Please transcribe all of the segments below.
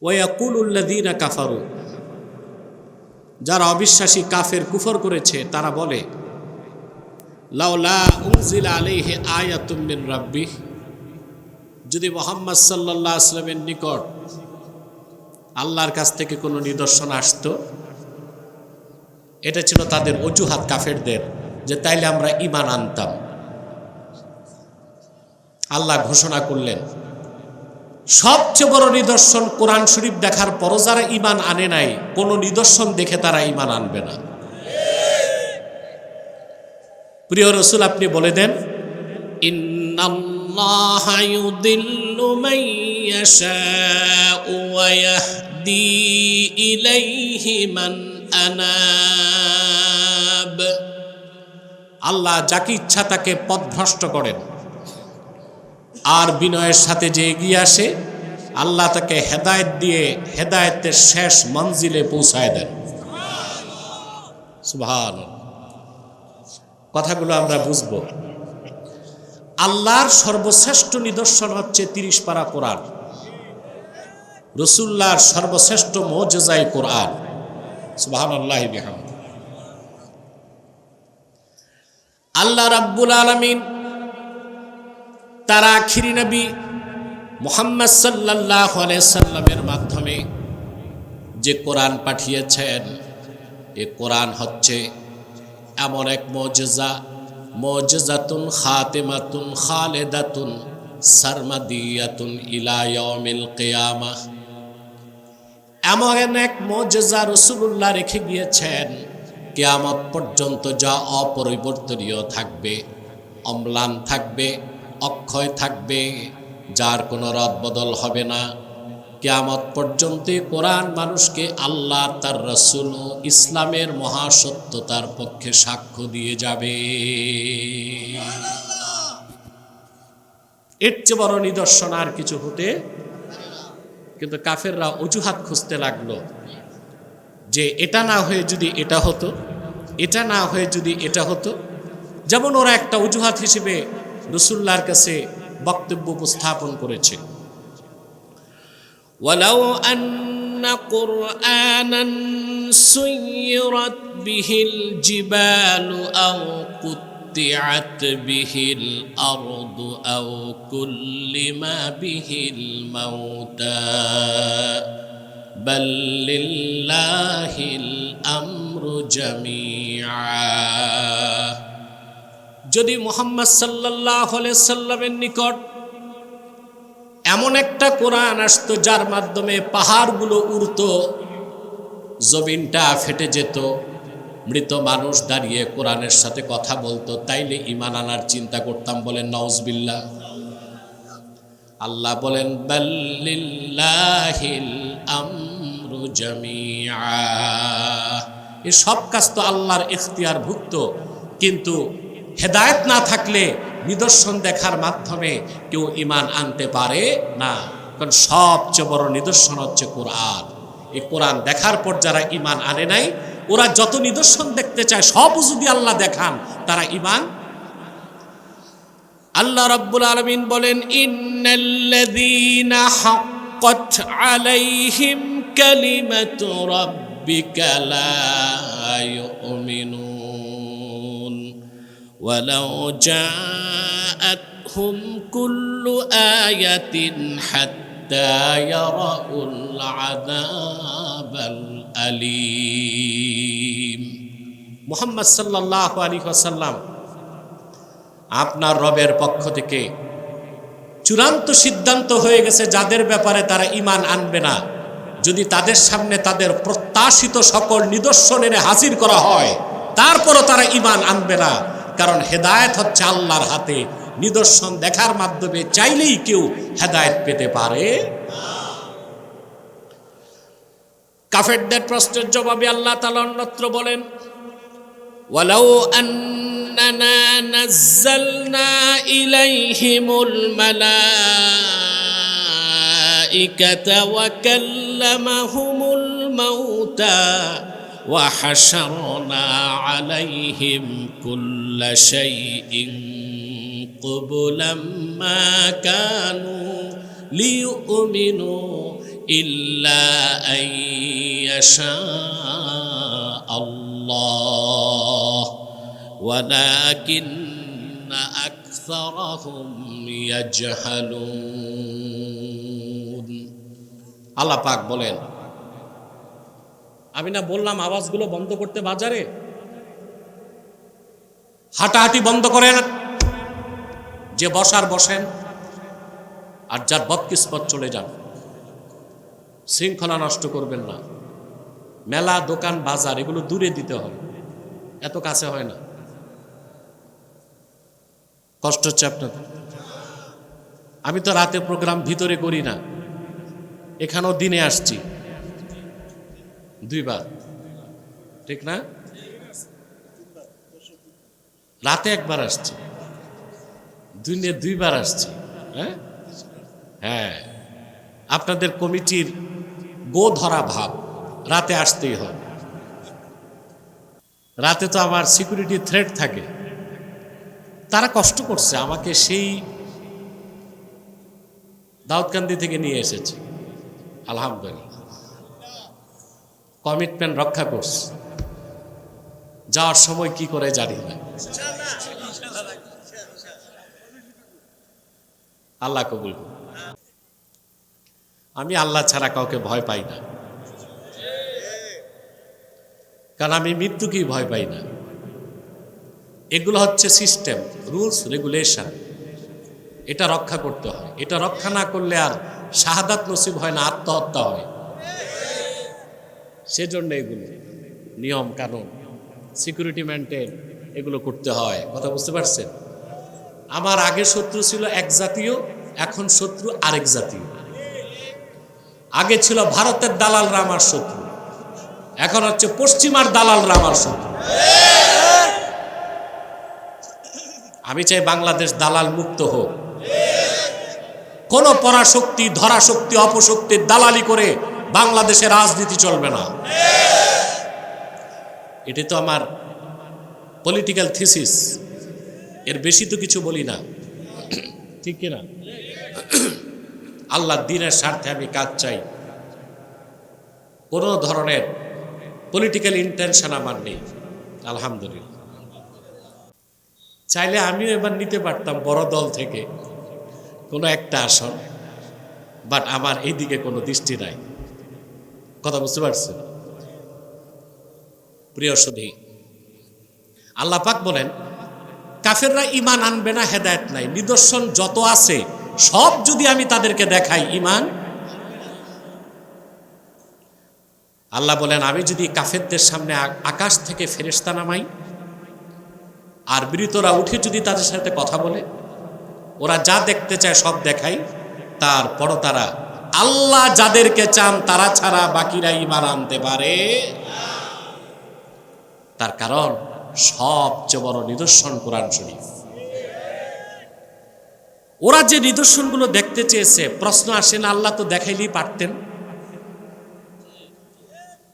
ওয়ায়াকুলুল্লাযীনা কাফারু, যারা অবিশ্বাসী কাফের কুফর করেছে তারা বলে, লাউলা উনজিলা আলাইহি আয়াতুম মিন রাব্বিহ, যদি মুহাম্মদ সাল্লাল্লাহু আলাইহি ওয়াসাল্লামের নিকট আল্লাহর কাছ থেকে কোনো নিদর্শন আসতো। এটা ছিল তাদের অজুহাত কাফেরদের, যে তাইলে আমরা ঈমান আনতাম। আল্লাহ ঘোষণা করলেন, সবচেয়ে বড় নিদর্শন কোরআন শরীফ দেখার পরও যারা ঈমান আনে নাই, কোনো নিদর্শন দেখে তারা ঈমান আনবে না। প্রিয় রাসূল, আপনি বলে দেন, ইন্নাল্লাহা ইউদিল্লু মান ইয়াশাউ ওয়া ইয়াহদি ইলাইহি মান আনাব। আল্লাহ যাকে ইচ্ছা তাকে পথভ্রষ্ট করেন, আর বিনয়ের সাথে যে এগিয়ে আসে আল্লাহ তাকে হেদায়েত দিয়ে হেদায়েতের শেষ মঞ্জিলে পৌঁছায় দেন। সুবহানাল্লাহ। কথাগুলো আমরা বুঝব। আল্লাহর সর্বশ্রেষ্ঠ নিদর্শন হচ্ছে 30 পারা কোরআন, রাসূলুল্লাহর সর্বশ্রেষ্ঠ মুজিজায়ে কোরআন। সুবহানাল্লাহি বিহামদিহি। আল্লাহ রাব্বুল আলামিন তার আখিরি নবী মুহাম্মদ সাল্লাল্লাহু আলাইহি সাল্লামের মাধ্যমে যে কোরআন পাঠিয়েছেন, এই কোরআন হচ্ছে এমন এক মুজিজা, মুজিজাতুন খাতিমাতুন খালিদাতুন সারমাদিয়াতুন ইলা ইয়াউমিল কিয়ামাহ। এমন এক মুজিজা রাসূলুল্লাহ রেখে গিয়েছেন, কিয়ামত পর্যন্ত যা অপরিবর্তনীয় থাকবে, অম্লান থাকবে, অক্ষয় থাকবে, যার কোনো রদবদল হবে না। কিয়ামত পর্যন্ত কোরআন মানুষকে আল্লাহ, তার রাসূল ও ইসলামের মহাসত্যতার পক্ষে সাক্ষ্য দিয়ে যাবে। এর চেয়ে বড় নিদর্শন আর কিছু হতে, কিন্তু কাফেররা অজুহাত খুঁজতে লাগলো, যে এটা না হয়ে যদি এটা হতো, এটা না হয়ে যদি এটা হতো। যেমন ওরা একটা অজুহাত হিসেবে রাসূলুল্লাহর কাছে বক্তব্য উপস্থাপন করেছে, ওয়ালাউ আন্না কুরআনান সুয়িরাত বিহিল জিবালু আও কুত্তিআত বিহিল আরদু আও কুল্লিমা বিহিল মাউতা বাল লিল্লাহিল আমরু জামিআ। যদি মুহাম্মদ সাল্লাল্লাহু আলাইহি সাল্লামের নিকট এমন একটা কোরআন আসতো যার মাধ্যমে পাহাড়গুলো উড়তো, জমিনটা ফেটে যেত, মৃত মানুষ দাঁড়িয়ে কোরআনের সাথে কথা বলতো, তাইলে ঈমান আনার চিন্তা করতাম। বলেন নাউজুবিল্লাহ। আল্লাহ বলেন, বাল লিল্লাহিল আমরু জামিআ। এই সব কাজ তো আল্লাহর ইখতিয়ারভুক্ত, কিন্তু হেদায়েত না থাকলে নিদর্শন দেখার মাধ্যমে কেউ ঈমান আনতে পারে না। কারণ সবচেয়ে বড় নিদর্শন হচ্ছে কোরআন। এই কোরআন দেখার পর যারা ঈমান আনে নাই, ওরা যত নিদর্শন দেখতে চায় সব যদি আল্লাহ দেখান, তারা ঈমান। আল্লাহ রাব্বুল আলামিন বলেন, ইন্নাল্লাযীনা হাক্কাত আলাইহিম কালিমাতু রাব্বিকা লা ইউমিনুন ওয়ালাউ জাআতহুম কুল্লু আয়াতিন হাত্তা ইয়ারাউল আযাবাল আলীম। মুহাম্মদ সাল্লাল্লাহু আলাইহি ওয়াসাল্লাম, আপনার রবের পক্ষ থেকে চূড়ান্ত সিদ্ধান্ত হয়ে গেছে যাদের ব্যাপারে তারা ঈমান আনবে না, যদি তাদের সামনে তাদের প্রত্যাশিত সকল নিদর্শন এনে হাজির করা হয়, তারপরও তারা ঈমান আনবে না। কারণ হেদায়েত হচ্ছে আল্লাহর হাতে, নিদর্শন দেখার মাধ্যমে চাইলেই কেউ হেদায়েত পেতে পারে। কাফেরদের প্রশ্নের জবাবে আল্লাহ তাআলা অন্যত্র বলেন, ওয়ালাউ আন্নানা নাযালনা ইলাইহিমুল মালাইকাতা ওয়া কাল্লামাহুমুল মাউতা ওয়া হাশারনা আলাইহিম কুল্লা শাইইন কুবুলাম মা কানু লিউমিনু إلا أن يشاء الله ولكن أكثرهم يجهلون আল্লাহ পাক বলেন, আমি না বললাম আওয়াজগুলো বন্ধ করতে বাজারে, হাঁটাহাঁটি বন্ধ করেন, যে বসার বসেন, আর যার বদকিসমত চলে যান। শৃঙ্খলা নষ্ট করবেন না। মেলা, দোকান, বাজার এগুলো দূরে দিতে হয়, এত কাছে হয় না। কষ্ট হচ্ছে আপনাদের? আমি তো রাতে প্রোগ্রাম ভিতরে করি না, এখানেও দিনে আসছি 2 বার, ঠিক না? রাতে 1 বার আসছি, দিনে 2 বার আসছি। হ্যাঁ হ্যাঁ, আপনাদের কমিটির গো ধরা ভাব, রাতে আসতেই হয়। রাতে তো আমার সিকিউরিটি থ্রেট থাকে। তারা কষ্ট করছে, আমাকে সেই দাউদকান্দি থেকে নিয়ে এসেছে, আলহামদুলিল্লাহ কমিটমেন্ট রক্ষা করছে। যাওয়ার সময় কি করে জানি না, আল্লাহ কবুল করুন। আমি আল্লাহ ছাড়া কাউকে ভয় পাই না, কারণ আমি মৃত্যুকেই ভয় পাই না। এগুলো হচ্ছে সিস্টেম, রুলস রেগুলেশন, এটা রক্ষা করতে হয়। এটা রক্ষা না করলে আর শাহাদাত নসিব হয় না, আত্মহত্যা হয়। সেজন্য এগুলো নিয়ম কানুন, সিকিউরিটি মেনটেন এগুলো করতে হয়। কথা বুঝতে পারছেন? আমার আগে শত্রু ছিল এক জাতীয়, এখন শত্রু আরেক জাতীয়। আগে ছিল ভারতের দালালরা আমার শত্রু, এখন হচ্ছে পশ্চিমার দালালরা আমার শত্রু। আমি চাই বাংলাদেশ দালাল মুক্ত হোক। কোন পরাশক্তি, ধরাশক্তি, অপশক্তির দালালি করে বাংলাদেশে রাজনীতি চলবে না। এটি তো আমার পলিটিক্যাল থিসিস, এর বেশি তো কিছু বলি না, ঠিক কিনা? আল্লাহর দ্বীনের স্বার্থে আমি কাজ চাই, কোনো ধরনের পলিটিক্যাল ইন্টেনশন আমার নেই, আলহামদুলিল্লাহ। চাইলে আমিও এবার নিতে পারতাম বড় দল থেকে কোনো একটা আসন, বাট আমার এইদিকে কোনো দৃষ্টি নাই। কথা বুঝতে পারছেন? প্রিয় সুধী, আল্লাহ পাক বলেন, কাফেররা ঈমান আনবে না, হেদায়েত নাই। নিদর্শন যত আছে সব যদি আমি তাদেরকে দেখাই, ঈমান। আল্লাহ বলেন, আমি যদি কাফেরদের সামনে আকাশ থেকে ফেরেশতা নামাই, আর মৃতরা উঠে যদি তাদের সাথে কথা বলে, ওরা যা দেখতে চায় সব দেখাই, তারপরও তারা আল্লাহ যাদেরকে চান তারা ছাড়া বাকিরা ঈমান আনতে পারে। তার কারণ সবচেয়ে বড় নিদর্শন কোরআন শরীফ। ওরা যে নিদর্শনগুলো দেখতে চেয়েছে, প্রশ্ন আসে না, আল্লাহ তো দেখাইলেই পারতেন।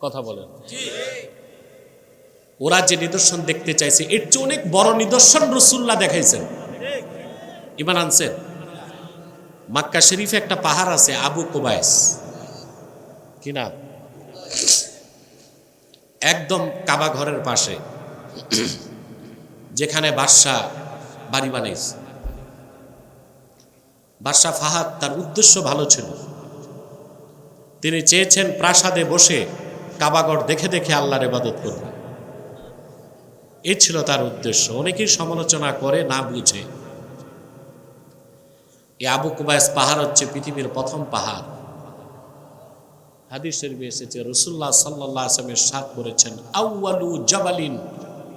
কথা বলেন, ওরা যে নিদর্শন দেখতে চাইছে এর চেয়ে অনেক বড় নিদর্শন রাসূলুল্লাহ দেখাইছেন, ঈমান আনছেন। মক্কা শরীফে একটা পাহাড় আছে, আবু কুবাইস, কি নাম? একদম কাবা ঘরের পাশে, যেখানে বাদশাহ বাড়ি বানাইছে। বাদশাহ ফাহাদ, তার উদ্দেশ্য ভালো ছিল। তিনি চেয়েছেন প্রাসাদে বসে কাবাগড় দেখে দেখে আল্লাহর ইবাদত করবেন। এই ছিল তার উদ্দেশ্য। অনেকেই সমালোচনা করে না বুঝে। এই আবু কুবাইস পাহাড় হচ্ছে পৃথিবীর প্রথম পাহাড়। হাদিস শরীফে এসেছে, রাসূলুল্লাহ সাল্লাল্লাহু আলাইহি ওয়াসাল্লাম ইরশাদ করেছেন, আউয়ালু জাবালিন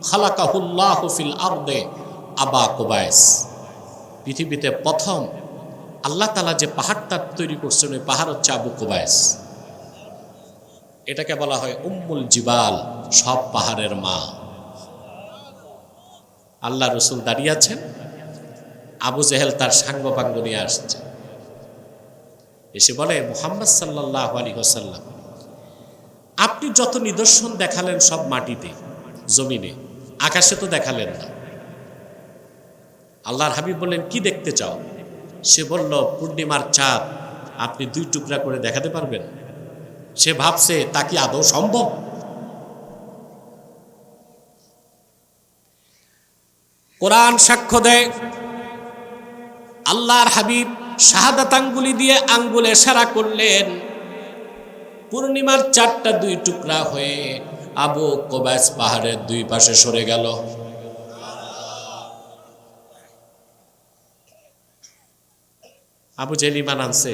খালাকাহুল্লাহু ফিল আরদে আবা কুবাইস। পৃথিবীতে প্রথম আল্লাহ তাআলা যে পাহাড়টা তৈরি করছেন, ওই পাহাড় হচ্ছে আবু কুবাইস। এটাকে বলা হয় উম্মুল জিবাল, সব পাহাড়ের মা। আল্লাহ রসুল দাঁড়িয়ে আছেন, আবু জেহেল তার সাঙ্গপাঙ্গ নিয়ে আসছে, এসে বলে, মুহাম্মদ সাল্লাল্লাহু আলাইহি ওয়াসাল্লাম, আপনি যত নিদর্শন দেখালেন সব মাটিতে, জমিনে, আকাশে তো দেখালেন না। আল্লাহর হাবিব বললেন, কি দেখতে চাও? সে বলল, পূর্ণিমার চাঁদ আপনি 2 টুকরা করে দেখাতে পারবেন? সে ভাবছে তা কি আদৌ সম্ভব? কোরআন সাক্ষ্য দেয়, আল্লাহর হাবিব শাহাদাত আঙ্গুলি দিয়ে আঙ্গুলে ইশারা করলেন, পূর্ণিমার 4টা 2 টুকরা হয়ে আবু কুবাইস পাহাড়ের 2 পাশে সরে গেল। আবু জেহেল ঈমান আনছে?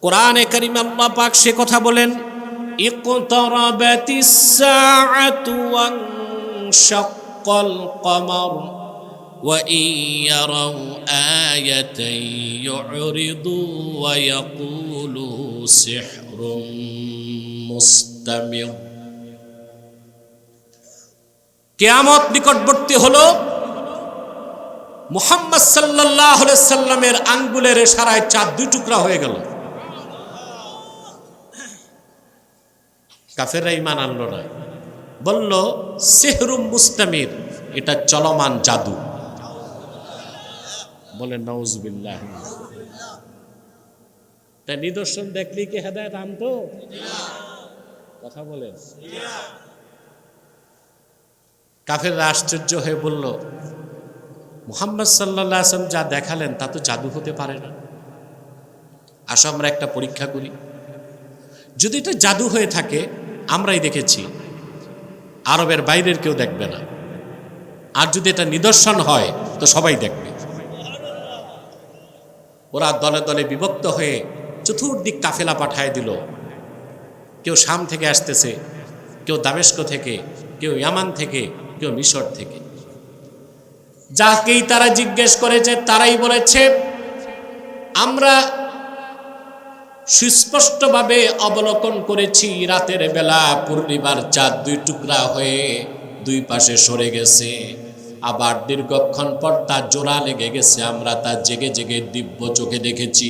কোরআনে কারীমে আল্লাহ পাক সে কথা বলেন, ইকতারাবাতিস সাআতু ওয়ানশাক্কাল কমার ওয়া ইয়ারাউ আয়াতান ইউরিদু ওয়া ইয়াকুলু সিহরুম মুস্তামির। কিয়ামত নিকটবর্তী হলো, মুহাম্মদ সাল্লাল্লাহু আলাইহি সাল্লামের আঙ্গুলের ইশারায় চাঁদ 2 টুকরা হয়ে গেল। কাফেররা ঈমান আনলো না, বলল সিহরুম মুস্তামির, এটা চলমান জাদু। বলেন নাউজুবিল্লাহ। তা নিদর্শন দেখলি কি হেদায়েত আনতো? কথা বলেন। কাফেররা আশ্চর্য হয়ে বলল, মুহাম্মদ সাল্লাল্লাহু আলাইহি ওয়াসাল্লাম যা দেখালেন তা তো জাদু হতে পারে না। আসো আমরা একটা পরীক্ষা করি, যদি এটা জাদু হয়ে থাকে, আমরাই দেখেছি, আরবের বাইরের কেউ দেখবে না, আর যদি এটা নিদর্শন হয় তো সবাই দেখবে। ওরা দলে দলে বিভক্ত হয়ে চতুর্দিক কাফেলা পাঠায় দিল। কেউ শাম থেকে আসতেছে, কেউ দামেস্ক থেকে, কেউ ইয়ামান থেকে, কেউ মিশর থেকে। যাকেই তারা জিজ্ঞেস করেছে তারাই বলেছে, আমরা সুস্পষ্টভাবে অবলোকন করেছি, রাতের বেলা পূর্ণিমার চাঁদ 2 টুকরা হয়ে 2 পাশে সরে গেছে, আবার দীর্ঘক্ষণ পর তা জোড়া লেগে গেছে, আমরা তা জেগে জেগে দিব্য চোখে দেখেছি।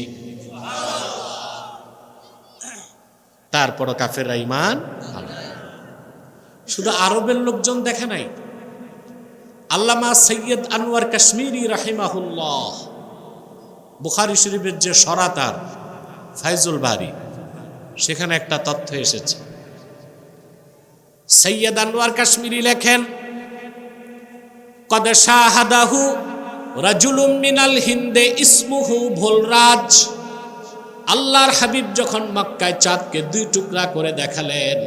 তারপরও কাফেররা ঈমান আনল। শুধু আরবের লোকজন দেখে নাই, আল্লামা সৈয়দ আনোয়ার কাশ্মীরি রাহিমাহুল্লাহ, বুখারী শরীফের যে সরাতার ফাইজুল বারি, সেখানে একটা তথ্য এসেছে। সৈয়দ আনোয়ার কাশ্মীরি লেখেন, কদ শাহাদাহু রাজুলুম মিনাল হিন্দে ইসমুহু ভোলরাজ। আল্লাহর হাবিব যখন মক্কায় চাঁদকে 2 টুকরা করে দেখালেন,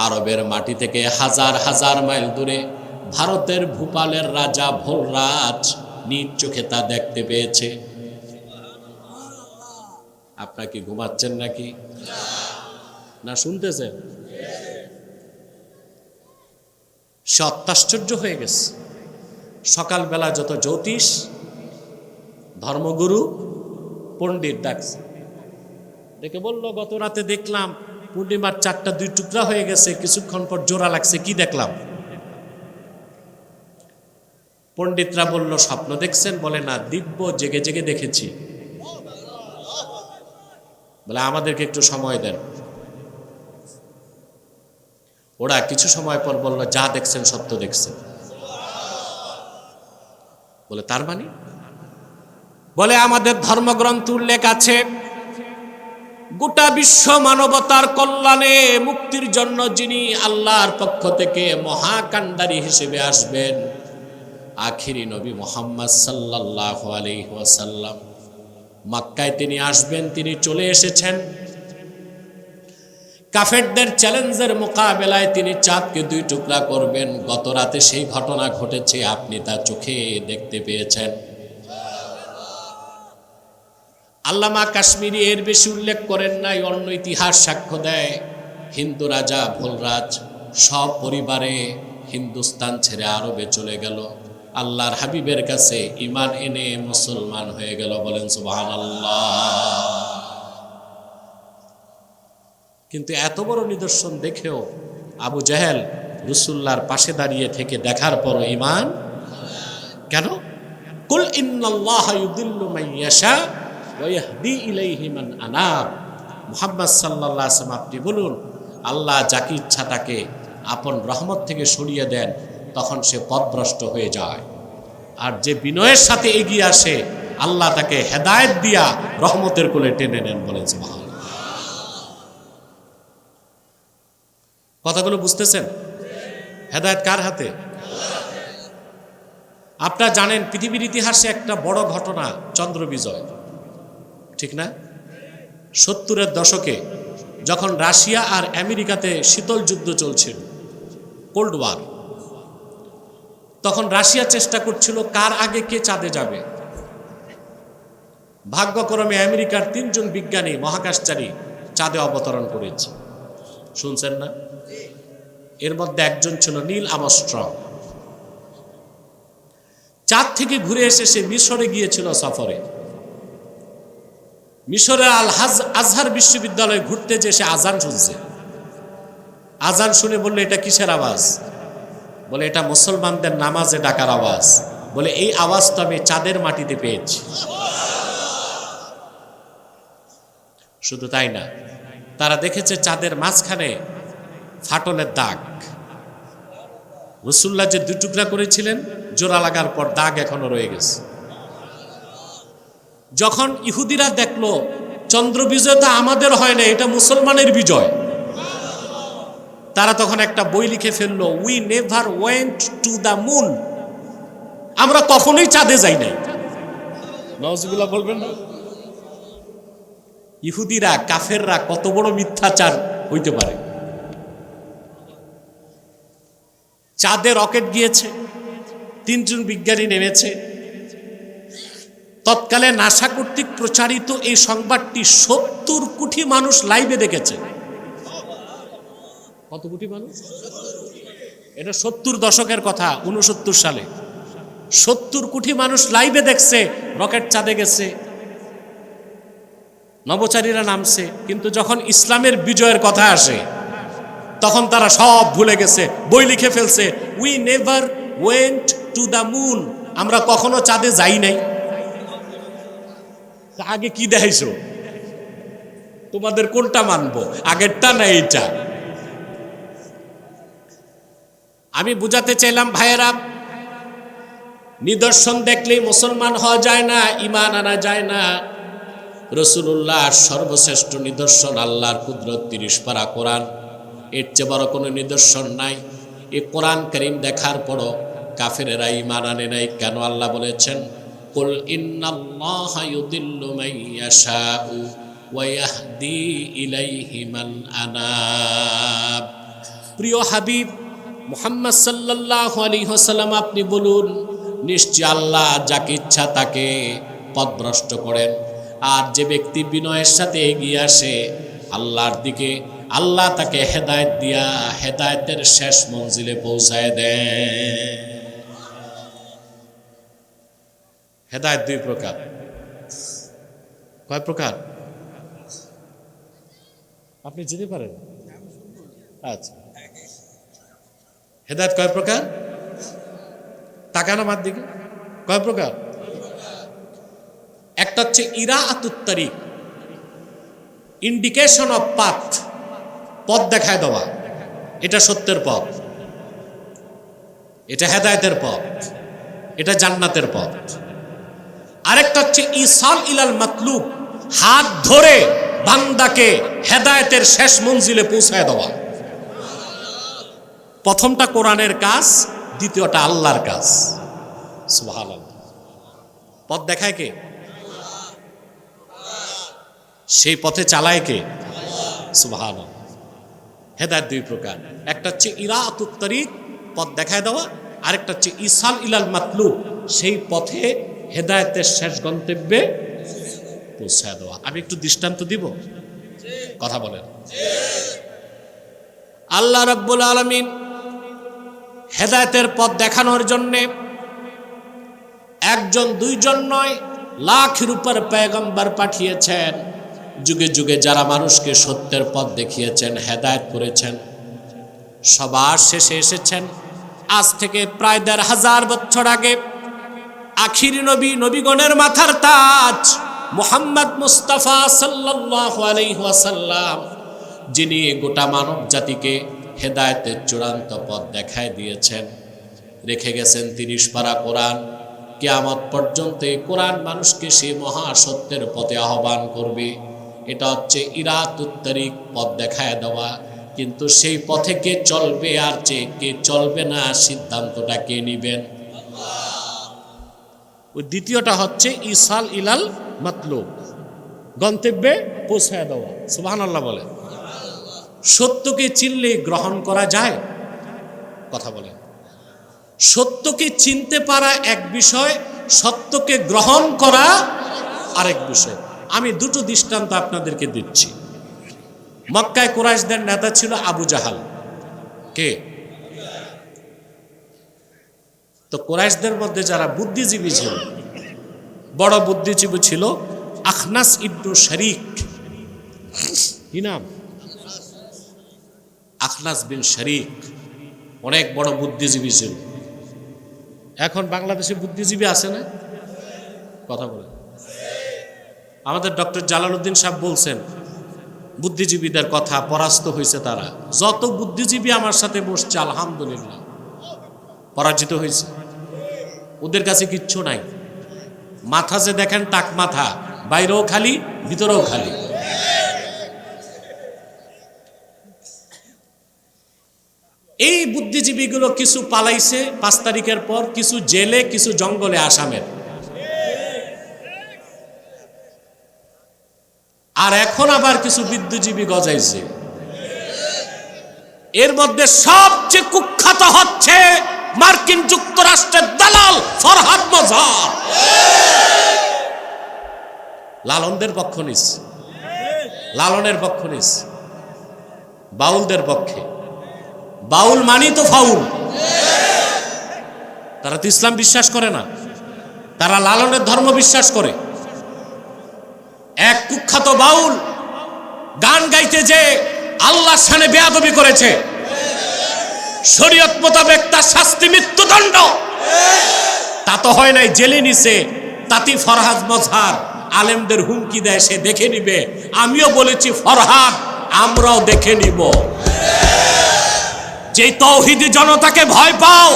আরবের মাটি থেকে হাজার হাজার মাইল দূরে ভারতের ভূপালের রাজা ভোলরাজ নিজ চোখে তা দেখতে পেয়েছে। আপনারা কি ঘুমাচ্ছেন নাকি? না শুনতেছেন? সে অত্যাশ্চর্য হয়ে গেছে। সকালবেলা যত জ্যোতিষ, ধর্মগুরু, পণ্ডিত ডাকছে, দেখে বলল, গত রাতে দেখলাম পূর্ণিমার 4টা 2 টুকরা হয়ে গেছে, কিছুক্ষণ পর জোড়া লাগছে, কি দেখলাম? পণ্ডিতরা বলল, স্বপ্ন দেখছেন? বলে না, দিব্য জেগে জেগে দেখেছি। বলে আমাদেরকে একটু সময় দেন। ওরা কিছু সময় পর বলল, যা দেখছেন সত্য দেখছেন। বলে তার মানে? বলে আমাদের ধর্মগ্রন্থ উল্লেখ আছে, গোটা বিশ্ব মানবতার কল্যাণে মুক্তির জন্য যিনি আল্লাহর পক্ষ থেকে মহাকান্ডারী হিসেবে আসবেন, আখিরি নবী মুহাম্মদ সাল্লাল্লাহু আলাইহি ওয়াসাল্লাম, মক্কায় তিনি আসবেন, তিনি চলে এসেছেন। কাফেরদের চ্যালেঞ্জের মোকাবেলায় তিনি চাঁদকে 2 টুকরা করবেন। গত রাতে সেই ঘটনা ঘটেছে, আপনি তা চোখে দেখতে পেয়েছেন। আল্লামা কাশ্মীরি এর বেশি উল্লেখ করেন নাই। অন্য ইতিহাস সাক্ষ্য দেয়, হিন্দু রাজা ভোলরাজ সব পরিবারে হিন্দুস্তান ছেড়ে আরবে চলে গেল, আল্লাহর হাবিবের কাছে ঈমান এনে মুসলমান হয়ে গেল। বলেন সুবহানাল্লাহ। কিন্তু এত বড় নিদর্শন দেখেও আবু জেহেল রাসূলুল্লাহর পাশে দাঁড়িয়ে থেকে দেখার পর ঈমান কেন? কুল ইন্নাল্লাহা ইউদিল্লু মান ইয়াশা ওয়া ইয়াহদি ইলাইহি মান আনাব। মুহাম্মদ সাল্লাল্লাহু আলাইহি ওয়াসাল্লাম, আপনি বলুন, আল্লাহ যাকে ইচ্ছা তাকে আপন রহমত থেকে সরিয়ে দেন, তখন সে পথভ্রষ্ট হয়ে যায়। আর যে বিনয়ের সাথে এগিয়ে আসে, আল্লাহ তাকে হেদায়েত দিয়া রহমতের কোলে টেনে নেন। বলেন সুবহানাল্লাহ। কথাগুলো বুঝতেছেন? হেদায়েত কার হাতে? আপনারা জানেন পৃথিবীর ইতিহাসে একটা বড় ঘটনা চন্দ্র বিজয়, ঠিক না? 70-এর দশকে যখন রাশিয়া আর আমেরিকাতে শীতল যুদ্ধ চলছিল, কোল্ড ওয়ার, তখন রাশিয়া চেষ্টা করছিল কার আগে কে চাঁদে যাবে। ভাগ্যক্রমে আমেরিকার 3 জন বিজ্ঞানী মহাকাশচারী চাঁদে অবতরণ করেছে, শুনছেন না? এর মধ্যে একজন ছিল নীল আর্মস্ট্রং। চাঁদ থেকে ঘুরে এসে সে মিশরে গিয়েছিল সফরে। মিশরের আজহার বিশ্ববিদ্যালয়ে ঘুরতে যে সে আজান শুনছে। আজান শুনে বললে এটা কিসের আওয়াজ? বলে এটা মুসলমানদের নামাজে ডাকার আওয়াজ। বলে এই আওয়াজ তো আমি চাঁদের মাটিতে পেয়েছি। শুধু তাই না, তারা দেখেছে চাঁদের মাঝখানে ফাটলের দাগ। রাসূলুল্লাহ যে 2 টুকরা করেছিলেন, জোড়া লাগার পর দাগ এখনো রয়ে গেছে। যখন ইহুদিরা দেখলো চন্দ্র বিজয় তো আমাদের হয় না, এটা মুসলমানের বিজয়, তারা তখন একটা বই লিখে ফেললো, we never went to the moon. আমরা কখনোই চাঁদে যাই নাই। নাউজুবিল্লাহ বলবেন না? ইহুদিরা, কাফেররা কত বড় মিথ্যাচার হইতে পারে। চাঁদে রকেট গিয়েছে, 3 জন বিজ্ঞানী নেমেছে। তৎকালে নাসা কর্তৃক প্রচারিত এই সংবাদটি 70 কোটি মানুষ লাইভে দেখেছে। কত কোটি মানুষ? এটা 70 দশকের কথা, 69 সালে 70 কোটি মানুষ লাইভে দেখছে রকেট চাঁদে গেছে, নভোচারীরা নামছে। কিন্তু যখন ইসলামের বিজয়ের কথা আসে তখন তারা সব ভুলে গেছে, বই লিখে ফেলছে, we never went to the moon. আমরা কখনো চাঁদে যাই নাই। আগে কি দেখাইছো? তোমাদের কোনটা মানবো, আগেরটা না এইটা? আমি বুঝাতে চাইলাম ভাইয়েরা, নিদর্শন দেখলেই মুসলমান হওয়া যায় না, ঈমান আনা যায় না। রাসূলুল্লাহর সর্বশ্রেষ্ঠ নিদর্শন আল্লাহর কুদরত, 30 পারা কোরআন। এর চেয়ে বড় কোনো নিদর্শন নাই। এই কোরআন কারীম দেখার পরও কাফেরেরা ঈমান আনে নাই। কেন? আল্লাহ বলেছেন, কুল ইন্নাল্লাহা ইউদিল্লু মান ইয়াশাউ ওয়া ইয়াহদি ইলাইহি মান আনাব। প্রিয় হাবিব মুহাম্মদ সাল্লাল্লাহু আলাইহি ওয়াসাল্লাম, আপনি বলুন, নিশ্চয় আল্লাহ যাকে ইচ্ছা তাকে পথভ্রষ্ট করেন, আর যে ব্যক্তি বিনয়ের সাথে এগিয়ে আসে আল্লাহর দিকে, আল্লাহ তাকে হেদায়েত দিয়া হেদায়েতের শেষ মঞ্জিলে পৌঁছায় দেন। হেদায়েত 2 প্রকার। কয় প্রকার? আপনি যেতে পারেন? আচ্ছা, হেদায়েত কয় প্রকার? তাকান আমার দিকে। কয় প্রকার? একটা হচ্ছে ইরাআতুত তারিক, ইন্ডিকেশন অফ পাথ, পথ দেখায় দেওয়া। এটা সত্যের পথ, এটা হেদায়েতের পথ, এটা জান্নাতের পথ। আরেকটা হচ্ছে ইসাল ইলাল মাতলুব, হাত ধরে বান্দাকে হেদায়েতের শেষ মঞ্জিলে পৌঁছায় দেওয়া। প্রথমটা কোরআনের কাজ, দ্বিতীয়টা আল্লাহর কাজ। সুবহানাল্লাহ। পথ দেখায় কে? সেই পথে চালায় কে? সুবহানাল্লাহ। হেদায়েত 2 প্রকার। একটা হচ্ছে ইরাআতুত তারিক, পথ দেখায় দেওয়া। আরেকটা হচ্ছে ইসাল ইলাল মাতলুব, সেই পথে হেদায়েতের শেষ গন্তব্যে পৌঁছায় দেওয়া। আমি একটু দৃষ্টান্ত দিব, কথা বলেন। আল্লাহ রাব্বুল আলামিন হেদায়েতের পথ দেখানোর জন্যে 1 জন 2 জন নয়, লাখের উপর পয়গম্বর পাঠিয়েছেন। যুগে যুগে যারা মানুষকে সত্যের পথ দেখিয়েছেন, হেদায়েত করেছেন, সবার শেষে এসেছেন আজ থেকে প্রায় 1500 বছর আগে আখিরি নবী, নবীগণের মাথার তাজ মুহাম্মদ মুস্তাফা সাল্লাল্লাহু আলাইহি ওয়াসাল্লাম, যিনি গোটা মানব জাতিকে হেদায়েতের চূড়ান্ত পথ দেখায় দিয়েছেন। রেখে গেছেন 30 পারা কোরআন। কিয়ামত পর্যন্ত এই কোরআন মানুষকে সে মহাসত্যের পথে আহ্বান করবে। এটা হচ্ছে ইরাতুত তারিক, পথ দেখায় দেওয়া। কিন্তু সেই পথে কে চলবে আর কে চলবে না, সিদ্ধান্তটা কে নিবেন? ওই দ্বিতীয়টা হচ্ছে ইসাল ইলাল মাতলুব, গন্তব্যে পৌঁছায় দেওয়া। সুবহানাল্লাহ বলেন। সত্যকে চিনলে গ্রহণ করা যায়? কথা বলেন। সত্যকে চিনতে পারা এক বিষয়, সত্যকে গ্রহণ করা আরেক বিষয়। আমি দুটো দৃষ্টান্ত আপনাদেরকে দিচ্ছি। মক্কায় কুরাইশদের নেতা ছিল আবু জাহাল। কে? তো কুরাইশদের মধ্যে যারা বুদ্ধিজীবী ছিল, বড় বুদ্ধিজীবী ছিল আখনাস ইবনু শরীক। কি নাম? আখনাস বিন শরীক, অনেক বড় বুদ্ধিজীবী ছিল। এখন বাংলাদেশে বুদ্ধিজীবী আছে না? কথা বলে। আমাদের ডক্টর জালালউদ্দিন সাহেব বলছেন বুদ্ধিজীবীদের কথা, পরাস্ত হয়েছে তারা। যত বুদ্ধিজীবী আমার সাথে বসছে আলহামদুলিল্লাহ পরাজিত হয়েছে। ওদের কাছে কিচ্ছু নাই। মাথা যে দেখেন টাক মাথা, বাইরেও খালি ভিতরেও খালি। এই বুদ্ধিজীবীগুলো কিছু পালাইছে 5 তারিখের পর, কিছু জেলে, কিছু জঙ্গলে আসামের। আর এখন আবার কিছু বুদ্ধিজীবী গজাইছে। এর মধ্যে সবচেয়ে কুখ্যাত হচ্ছে মার্কিন যুক্তরাষ্ট্রের দালাল ফরহাদ মজহার। লালনদের পক্ষ নিস, লালনের পক্ষ নিস, বাউলদের পক্ষে। বাউল মানি তো ফাউল। তারা তো ইসলাম বিশ্বাস করে না, তারা লালনের ধর্ম বিশ্বাস করে। এক কুখ্যাত বাউল গান গাইতে যে আল্লাহর সামনে বেয়াদবি করেছে, শরীয়ত মোতাবেক তার শাস্তি মৃত্যুদণ্ড। তা তো হয় নাই, জেলে নিছে। তাতে ফরহাদ মজহার আলেমদের হুমকি দেয় সে দেখে নিবে। আমিও বলেছি ফরহাদ, আমরাও দেখে নিব। যে তৌহিদি জনতাকে ভয় পাও,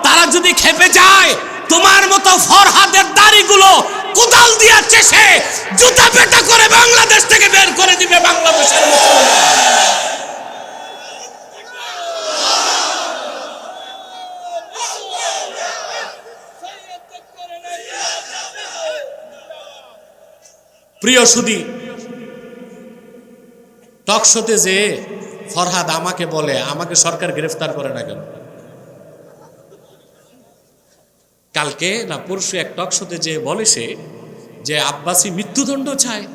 তারা যদি খেপে যায়, তোমার মতো ফরহাদের দাড়িগুলো কোদাল দিয়ে চেষে জুতা পেটা করে বাংলাদেশ থেকে বের করে দিবে বাংলাদেশের মুসলমান। প্রিয় সুধী, টকশোতে যে ফরহাদ আমাকে বলে, আমাকে সরকার গ্রেফতার করে না কেন? কালকে না পরশু এক টকশোতে যে বলে সে যে আব্বাসী মৃত্যুদণ্ড চায়,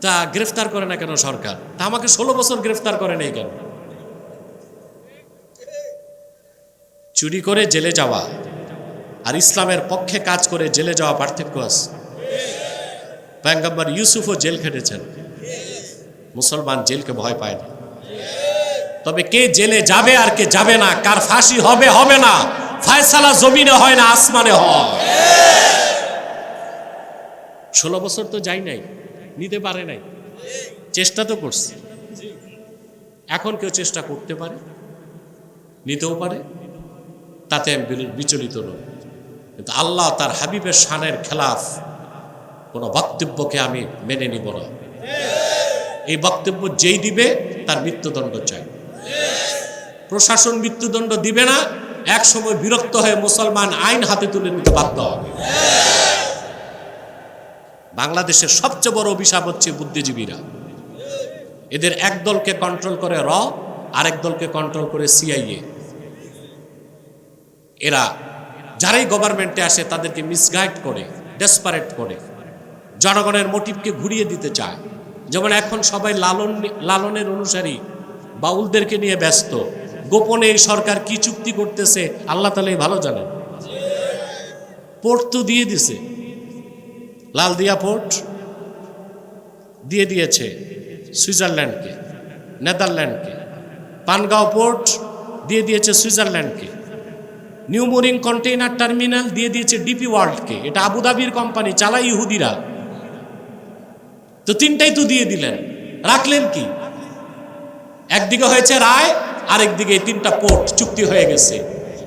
তা গ্রেফতার করে না কেন সরকার? তা আমাকে 16 বছর গ্রেফতার করে নেই কেন? চুরি করে জেলে যাওয়া আর ইসলামের পক্ষে কাজ করে জেলে যাওয়া পার্থক্য আছে। পয়গম্বর ইউসুফও জেল খেটেছেন, মুসলমান জেলকে ভয় পায় না। তবে কে জেলে যাবে আর কে যাবে না, কার ফাঁসি হবে হবে না, ফয়সালা জমিনে হয় না আসমানে হয়। 16 বছর তো যাই নাই, নিতে পারে নাই, চেষ্টা তো করছে। এখন কেউ চেষ্টা করতে পারে, নিতেও পারে, তাতে আমি বিচলিত নই। কিন্তু আল্লাহ তার হাবিবের শানের খেলাফ কোনো বক্তব্যকে আমি মেনে নিব না। এই বক্তব্য যেই দিবে তার মৃত্যুদণ্ড চাই। প্রশাসন মৃত্যুদণ্ড দিবে না, এক সময় বিরক্ত হয়ে মুসলমান আইন হাতে তুলে নিতে বাধ্য হবে। বাংলাদেশের সবচেয়ে বড় অভিশাপ হচ্ছে বুদ্ধিজীবীরা। এদের এক দলকে কন্ট্রোল করে র, আরেক দলকে কন্ট্রোল করে সিআইএ। এরা যারাই গভর্নমেন্টে আসে তাদেরকে মিসগাইড করে, ডেসপারেট করে, জনগণের মোটিভকে ঘুরিয়ে দিতে চায়। যেমন এখন সবাই লালনের অনুসারী, বাউলদেরকে নিয়ে ব্যস্ত। গোপনে এই সরকার কি চুক্তি করতেছে আল্লাহ তাআলাই ভালো জানেন। পোর্ট তো দিয়ে দিছে, লালদিয়া পোর্ট দিয়ে দিয়েছে সুইজারল্যান্ডকে, নেদারল্যান্ডকে। পানগাঁও পোর্ট দিয়ে দিয়েছে সুইজারল্যান্ডকে। নিউ মোরিং কন্টেইনার টার্মিনাল দিয়ে দিয়েছে ডিপি ওয়ার্ল্ডকে। এটা আবুধাবির কোম্পানি, চালায় ইহুদিরা। তো তিনটাই তো দিয়ে দিলেন, রাখলেন কি? একদিকে হয়েছে রায়, আরেকদিকে 3টা পোর্ট চুক্তি হয়ে গেছে।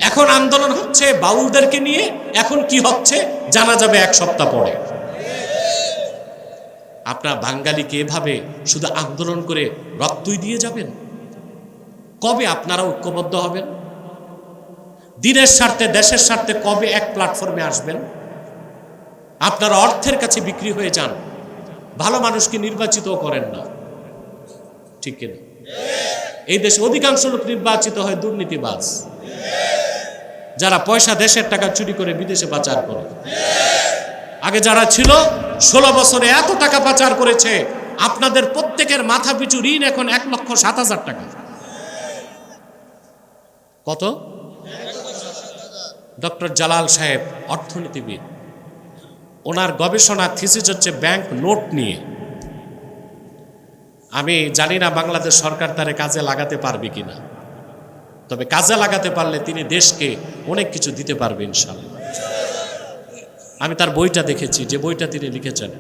এখন আন্দোলন হচ্ছে বাউলদেরকে নিয়ে, এখন কি হচ্ছে জানা যাবে এক সপ্তাহ পরে। আপনার বাঙালিকে এভাবে শুধু আন্দোলন করে রক্তই দিয়ে যাবেন? কবে আপনারা ঐক্যবদ্ধ হবেন? দিনের স্বার্থে, দেশের স্বার্থে কবে এক প্ল্যাটফর্মে আসবেন? আপনারা অর্থের কাছে বিক্রি হয়ে যান, ভালো মানুষকে নির্বাচিত করেন না, ঠিক কিনা? এই দেশে অধিকাংশ লোক নির্বাচিত হয় দুর্নীতিবাজ, যারা পয়সা, দেশের টাকা চুরি করে বিদেশে পাচার করে। আগে যারা ছিল 16 বছরে এত টাকা পাচার করেছে, আপনাদের প্রত্যেকের মাথা পিছু ঋণ এখন 1,07,000 টাকা। কত? ডক্টর জালাল সাহেব অর্থনীতিবিদ, ওনার গবেষণা থিসিস হচ্ছে ব্যাংক নোট নিয়ে। আমি জানি না বাংলাদেশ সরকার তারে কাজে লাগাতে পারবে কিনা, তবে কাজে লাগাতে পারলে তিনি দেশকে অনেক কিছু দিতে পারবে ইনশাআল্লাহ। আমি তার বইটা দেখেছি, যে বইটা তিনি লিখেছেন,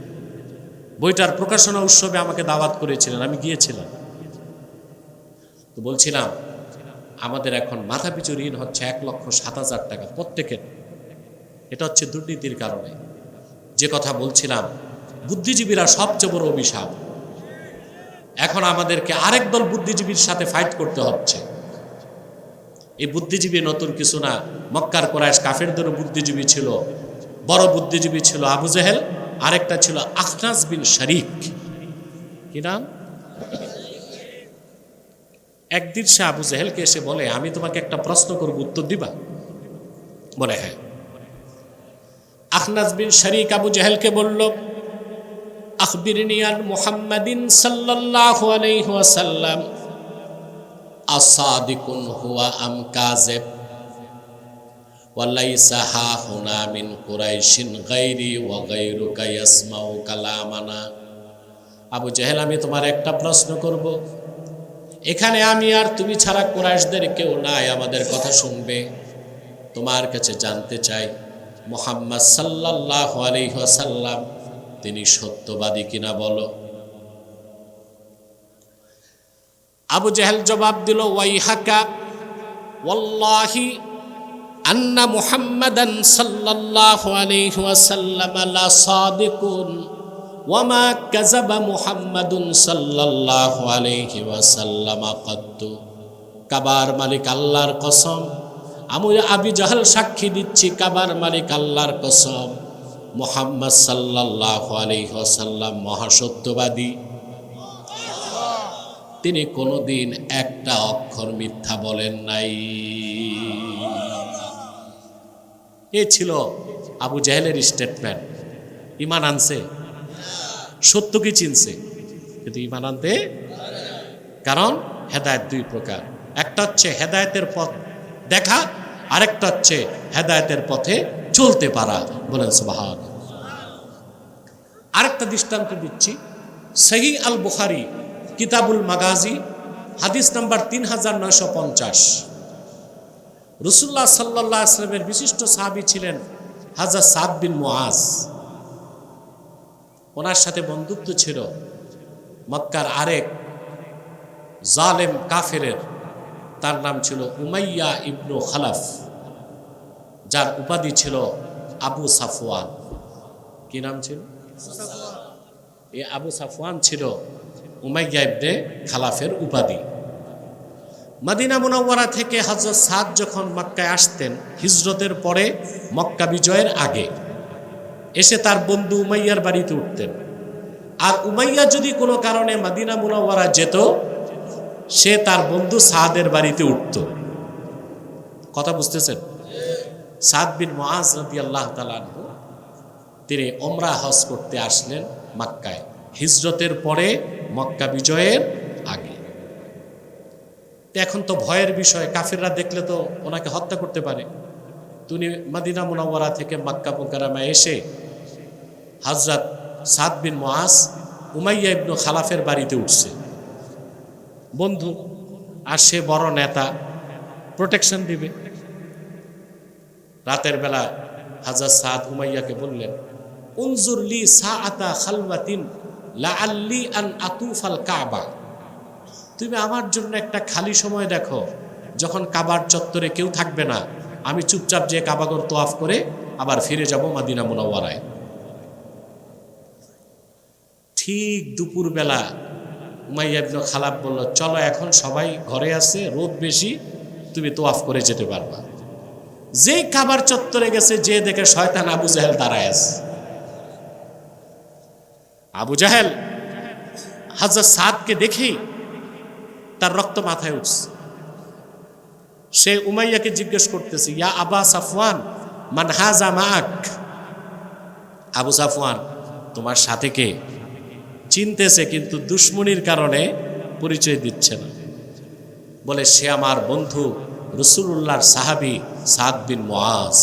বইটার প্রকাশনা উৎসবে আমাকে দাওয়াত করেছিলেন, আমি গিয়েছিলাম। তো বলছিলাম আমাদের এখন মাথাপিছু ঋণ হচ্ছে 1,07,000 টাকা প্রত্যেকের। এটা হচ্ছে দুর্নীতির কারণে। যে কথা বলছিলাম, বুদ্ধিজীবীরা সবচেয়ে বড় অভিশাপ। এখন আমাদেরকে আরেক দল বুদ্ধিজীবীর সাথে ফাইট করতে হচ্ছে। এই বুদ্ধিজীবী নতুন কিছু না, মক্কার কুরাইশ কাফেরদের বুদ্ধিজীবী ছিল, বড় বুদ্ধিজীবী ছিল আবু জেহেল, আরেকটা ছিল আখনাস বিন শরীক। কি নাম? একদিন সে আবু জেহেলকে এসে বলে, আমি তোমাকে একটা প্রশ্ন করব, উত্তর দিবা? বলে হ্যাঁ। আখনাস বিন শরীক আবু জেহেলকে বলল, আখবিরনি আন মুহাম্মাদিন সাল্লাল্লাহু আলাইহি ওয়াসাল্লাম আসাদিকুন হুয়া আম কাযিব ওয়ালাইসা হা হুনা মিন কুরাইশিন গায়রি ওয়া গায়রুকা ইয়াসমাউ কালামানা। আবু জেহেল, আমি তোমার একটা প্রশ্ন করব, এখানে আমি আর তুমি ছাড়া কুরাইশদের কেউ নাই, আমাদের কথা শুনবে। তোমার কাছে জানতে চাই মুহাম্মদ সাল্লাল্লাহু আলাইহি ওয়াসাল্লাম তিনি সত্যবাদী কিনা বলো। আবু জেহেল জবাব দিল, ওয়াইহাকা ওয়াল্লাহি আন্না মুহাম্মাদান সাল্লাল্লাহু আলাইহি ওয়াসাল্লাম লা সাদিকুন ওয়া মা কাযাবা মুহাম্মাদুন সাল্লাল্লাহু আলাইহি ওয়াসাল্লাম কাত্তু। কাবার মালিক আল্লাহর কসম, আমি আবু জেহেল সাক্ষী দিচ্ছি, কাবার মালিক আল্লাহর কসম, মুহাম্মদ সাল্লাল্লাহু আলাইহি ওয়াসাল্লাম মহাসত্যবাদী। তিনি কোনোদিন একটা অক্ষর মিথ্যা বলেন নাই। এ ছিল আবু জেহেলের স্টেটমেন্ট। ঈমান আনছে, সত্য কি চিনছে, কিন্তু ঈমান আনতে, কারণ হেদায়েত দুই প্রকার, একটা হচ্ছে হেদায়েতের পথ দেখা, আরেকটা হচ্ছে হেদায়েতের পথে চলতে পারা। বলেন সুবহানাল্লাহ। আরেকটা দৃষ্টান্ত দিচ্ছি, সহিহ আল বুখারী কিতাবুল মাগাজি হাদিস নাম্বার 3950। রাসূলুল্লাহ সাল্লাল্লাহু আলাইহি ওয়াসাল্লামের বিশিষ্ট সাহাবী ছিলেন হযরত সাদ বিন মুআজ। ওনার সাথে বন্ধুত্ব ছিল মক্কার আরেক জালেম কাফেরের, তার নাম ছিল উমাইয়া ইবনু খালাফ, যার উপাধি ছিল আবু সাফওয়ান। কি নাম ছিল? এই আবু সাফওয়ান ছিল উমাইয়া ইবনে খালাফের উপাধি। মদিনা মুনাওয়ারা থেকে হযরত সাদ যখন মক্কায় আসতেন, হিজরতের পরে মক্কা বিজয়ের আগে, এসে তার বন্ধু উমাইয়ার বাড়িতে উঠতেন। আর উমাইয়া যদি কোনো কারণে মদিনা মুনাওয়ারা যেত, সে তার বন্ধু সাদের বাড়িতে উঠত। কথা বুঝতেছেন? সাদ বিন মুআজ রাদিয়াল্লাহু তাআলা আনহু তিনি উমরা হজ করতে আসলেন মক্কায়, হিজরতের পরে মক্কা বিজয়ের আগে। এখন তো ভয়ের বিষয়, কাফিররা দেখলে তো ওনাকে হত্যা করতে পারে। তিনি মদিনা মুনাওয়ারা থেকে মক্কা মুকাররমায় এসে হযরত সাদ বিন মুআজ উমাইয়া ইবনে খালাফের বাড়িতে উঠছে। বন্ধু, আর সে বড় নেতা, প্রোটেকশন দিবে। রাতের বেলা হযরত সাদ উমাইয়াকে বললেন, উনজুর লি সাআতা খালওয়াতিন লাআল্লি আন আতুফাল কাবা। তুমি আমার জন্য একটা খালি সময় দেখো, যখন কাবার চত্বরে কেউ থাকবে না, আমি চুপচাপ যে কাবাগর তোয়াফ করে আবার ফিরে যাব মদিনা মুনাওয়ারায়। ঠিক দুপুরবেলা উমাইয়া ইবনে খালাফ বলল, চলো এখন সবাই ঘরে আছে, রোদ বেশি, তুমি তোয়াফ করে যেতে পারবা। যে কাবার চত্বরে গেছে, যে দেখে শয়তান আবু জাহেল দাঁড়ায় আছে। আবু জাহেল হযরত সাদকে দেখেই তার রক্ত মাথায় উঠছে। সে উমাইয়াকে জিজ্ঞেস করতেছে, ইয়া আবা সাফওয়ান মান হাযা মাক। আবু সাফওয়ান, তোমার সাথে কে? চিনতেছে কিন্তু দুশ্মনির কারণে পরিচয় দিচ্ছে না। বলে, সে আমার বন্ধু রাসূলুল্লাহর সাহাবী সাদ বিন মুআজ।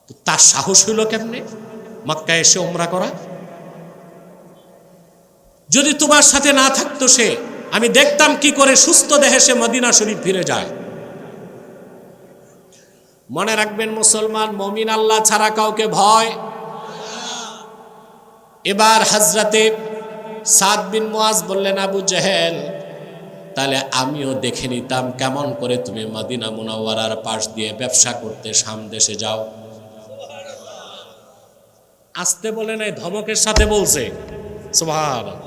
তো তার সাহস হইল কেমনে মক্কায় এসে উমরা করা? যদি তোমার সাথে না থাকতো সে, আমি দেখতাম কি করে সুস্থ দেহে সে মদিনা শরীফ ফিরে যায়। মনে রাখবেন মুসলমান, মুমিন আল্লাহ ছাড়া কাউকে ভয়। এবার হযরতে সাদ বিন মুআজ বললেন, আবু জাহেল, তাহলে আমিও দেখে নিতাম কেমন করে তুমি মদিনা মুনাওয়ারার পাশ দিয়ে ব্যবসা করতে শাম দেশে যাও। আসতে বলে নাই, ধমকের সাথে বলছে। সুবহানাল্লাহ।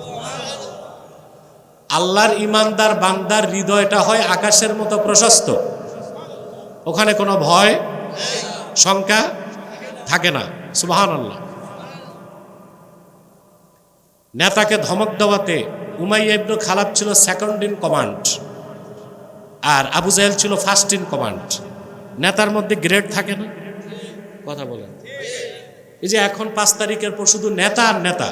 আল্লাহর ইমানদার বান্দার হৃদয়টা হয় আকাশের মতো প্রশস্ত, ওখানে কোনো ভয় শঙ্কা থাকে না। সুবহানাল্লাহ। নেতাকে ধমক দেওয়াতে উমাইয়া ইবনে খালাফ ছিল সেকেন্ড ইন কমান্ড, আর আবু জাহেল ছিল ফার্স্ট ইন কমান্ড। নেতার মধ্যে গ্রেড থাকে না? কথা বলেন। এই যে এখন 5 তারিখের পর শুধু নেতা আর নেতা।